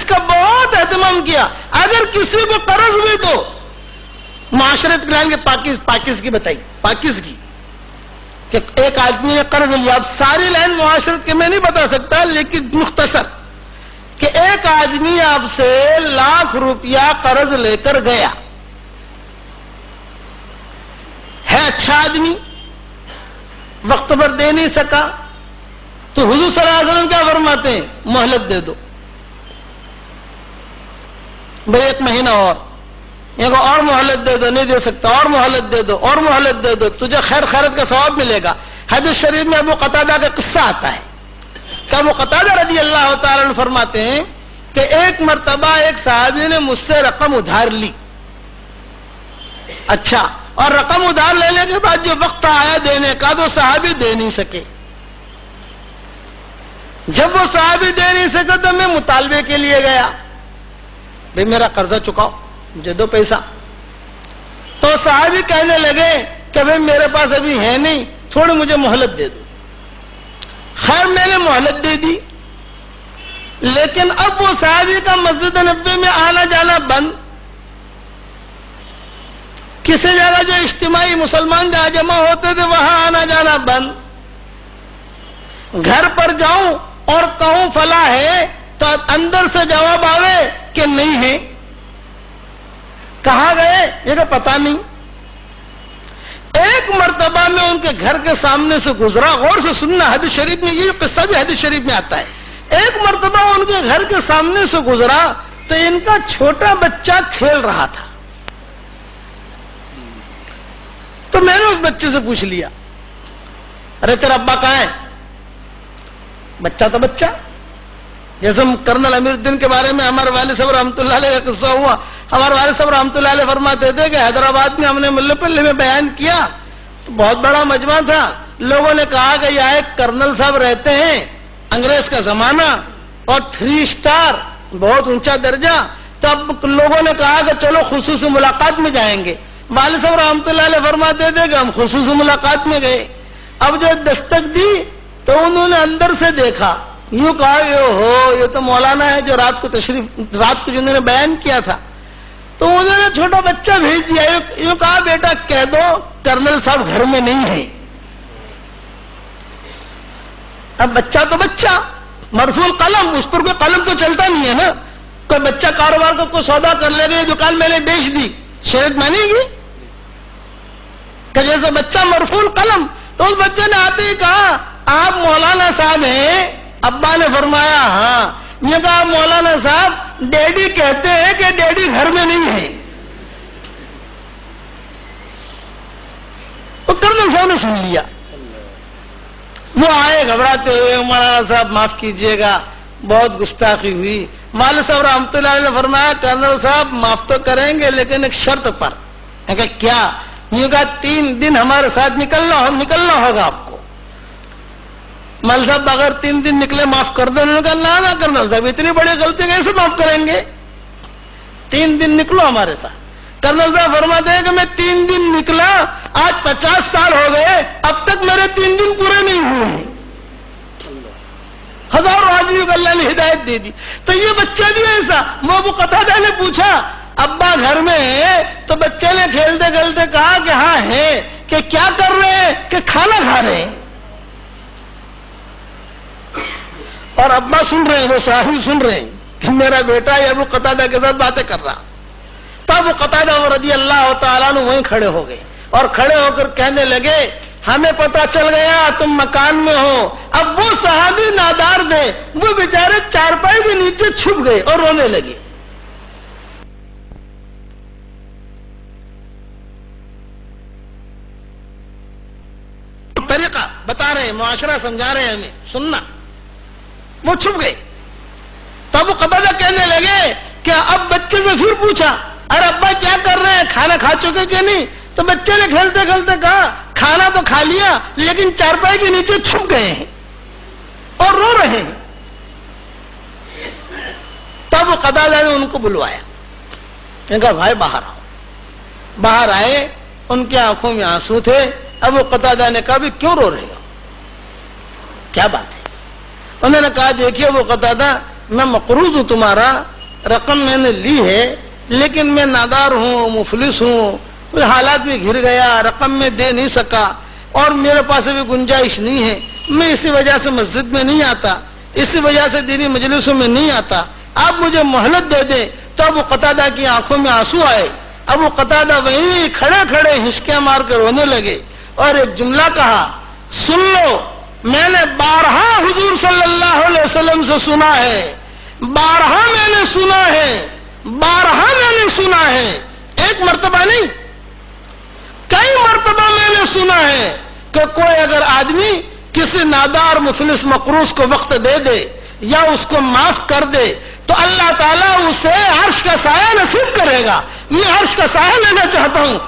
کا بہت اہتمام کیا. اگر کسی کو قرض ہوئی تو معاشرت کلائیں گے پاکس کی بتائی، پاکس کی کہ ایک آدمی نے قرض لیا. اب ساری لائن معاشرت کے میں نہیں بتا سکتا، لیکن مختصر کہ ایک آدمی آپ سے ₹1,00,000 قرض لے کر گیا ہے، اچھا آدمی، وقت پر دے نہیں سکا، تو حضور صلی اللہ علیہ وسلم کیا فرماتے ہیں؟ مہلت دے دو بھائی، 1 مہینہ اور مہلت دے دو. نہیں دے سکتا، اور مہلت دے دو، اور مہلت دے دو، تجھے خیر خیرت کا ثواب ملے گا. حدیث شریف میں ابو قتادہ کا قصہ آتا ہے کہ ابو قتادہ رضی اللہ تعالیٰ عنہ فرماتے ہیں کہ ایک مرتبہ ایک صحابی نے مجھ سے رقم ادھار لی. اچھا، اور رقم ادھار لینے کے بعد جو وقت آیا دینے کا تو صحابی دے نہیں سکے. جب وہ صحابی دے نہیں سکے تو میں مطالبے کے لیے گیا، بھئی میرا قرضہ چکاؤ، مجھے دو پیسہ. تو صحابی کہنے لگے کہ بھئی میرے پاس ابھی ہے نہیں، تھوڑی مجھے مہلت دے دو. خیر میں نے مہلت دے دی، لیکن اب وہ صحابی کا مسجد نبوی میں آنا جانا بند. کسی جگہ جو اجتماعی مسلمان جہاں جمع ہوتے تھے وہاں آنا جانا بند. گھر پر جاؤں اور کہوں فلاں ہے تو اندر سے جواب آوے کہ نہیں ہے. کہاں گئے یہ تو پتا نہیں. ایک مرتبہ میں ان کے گھر کے سامنے سے گزرا، غور سے سننا، حدیث شریف میں یہ قصہ بھی حدیث شریف میں آتا ہے. ایک مرتبہ ان کے گھر کے سامنے سے گزرا تو ان کا چھوٹا بچہ کھیل رہا تھا. تو میں نے اس بچے سے پوچھ لیا، ارے تیرا ابا کہاں ہے؟ بچہ تو بچہ. جیسے کرنل امیر الدین کے بارے میں ہمارے والد صاحب رحمۃ اللہ علیہ کا قصہ ہوا. ہمارے والد صاحب رحمۃ اللہ علیہ فرماتے تھے کہ حیدرآباد میں ہم نے ملے پلے میں بیان کیا تو بہت بڑا مجمع تھا. لوگوں نے کہا کہ یہاں ایک کرنل صاحب رہتے ہیں، انگریز کا زمانہ اور 3 اسٹار، بہت اونچا درجہ. تو اب لوگوں نے کہا کہ چلو خصوصی ملاقات میں جائیں گے. والد صاحب رحمۃ اللہ علیہ فرماتے تھے کہ ہم خصوصی ملاقات میں گئے. اب جو دستک دی تو انہوں نے اندر سے دیکھا، یوں کہا یہ تو مولانا ہے جو رات کو جنہوں نے بیان کیا تھا. تو انہوں نے چھوٹا بچہ بھیج دیا، یوں کہا بیٹا کہہ دو کرنل صاحب گھر میں نہیں ہے. اب بچہ تو بچہ، مرفوع قلم، اس پر کوئی قلم تو چلتا نہیں ہے نا. کوئی بچہ کاروبار کو کوئی سودا کر لے گا، دکان میں نے بیچ دی، شریعت مانے گی کہ جیسے بچہ مرفوع قلم. تو اس بچے نے آتے ہی کہا آپ مولانا صاحب ہیں؟ ابا نے فرمایا ہاں. یہ کہا مولانا صاحب ڈیڈی کہتے ہیں کہ ڈیڈی گھر میں نہیں ہے. تو کرنل صاحب نے سن لیا، وہ آئے گھبراتے ہوئے، مولانا صاحب معاف کیجئے گا بہت گستاخی ہوئی. والد صاحب رحمۃ اللہ علیہ نے فرمایا کرنل صاحب معاف تو کریں گے لیکن ایک شرط پر. کہ کیا؟ یہ کہا 3 دن ہمارے ساتھ نکلنا ہوگا آپ کو. مل صاحب اگر 3 دن نکلے معاف کر دو. انہوں نے کہا نہ کرنل صاحب اتنی بڑی غلطی کیسے معاف کریں گے، 3 دن نکلو ہمارے ساتھ. کرنل صاحب فرماتے ہیں کہ میں 3 دن نکلا، آج 50 سال ہو گئے، اب تک میرے 3 دن پورے نہیں ہوئے ہیں. ہزاروں آدمیوں کو اللہ نے ہدایت دے دی. تو یہ بچہ بھی ایسا. وہ ابو قتادہ نے پوچھا ابا گھر میں ہے؟ تو بچے نے کھیلتے کھیلتے کہا کہ ہاں ہے. کہ کیا کر رہے ہیں؟ کہ کھانا کھا رہے ہیں. اور ابا سن رہے ہیں، وہ صاحب سن رہے ہیں کہ میرا بیٹا یہ ابو قتادہ کے ساتھ باتیں کر رہا. تب وہ قتادہ رضی اللہ تعالیٰ عنہ وہیں کھڑے ہو گئے اور کھڑے ہو کر کہنے لگے ہمیں پتا چل گیا تم مکان میں ہو. اب وہ صحابی نادار تھے، وہ بیچارے چارپائی کے نیچے چھپ گئے اور رونے لگے. طریقہ بتا رہے ہیں، معاشرہ سمجھا رہے ہیں ہمیں، سننا. وہ چھپ گئے. تب وہ قتادہ کہنے لگے کہ اب بچے سے پھر پوچھا ارے ابا کیا کر رہے ہیں، کھانا کھا چکے کہ نہیں؟ تو بچے نے کھیلتے کھیلتے کہا کھانا تو کھا لیا لیکن چارپائی کے نیچے چھپ گئے ہیں اور رو رہے ہیں. تب وہ قتادہ نے ان کو بلوایا، کہا بھائی باہر آؤ. باہر آئے، ان کی آنکھوں میں آنسو تھے. اب وہ قتادہ نے کہا بھی کیوں رو رہے ہو، کیا بات ہے؟ انہوں نے کہا دیکھیے وہ قتادہ میں مقروض ہوں تمہارا رقم میں نے لی ہے لیکن میں نادار ہوں، مفلس ہوں، کوئی حالات میں گر گیا، رقم میں دے نہیں سکا اور میرے پاس بھی گنجائش نہیں ہے، میں اسی وجہ سے مسجد میں نہیں آتا، اسی وجہ سے دینی مجلسوں میں نہیں آتا، آپ مجھے مہلت دے دیں۔ تو ابو قتادہ کی آنکھوں میں آنسو آئے، ابو قتادہ وہیں کھڑے کھڑے ہنچکیاں مار کر رونے لگے اور ایک جملہ کہا، سن لو، میں نے بارہا حضور صلی اللہ علیہ وسلم سے سنا ہے، بارہا میں نے سنا ہے، بارہا میں نے سنا ہے، ایک مرتبہ نہیں کئی مرتبہ میں نے سنا ہے کہ کوئی اگر آدمی کسی نادار مفلس مقروض کو وقت دے دے یا اس کو معاف کر دے تو اللہ تعالیٰ اسے عرش کا سایہ نصیب کرے گا۔ میں عرش کا سایہ لینا چاہتا ہوں۔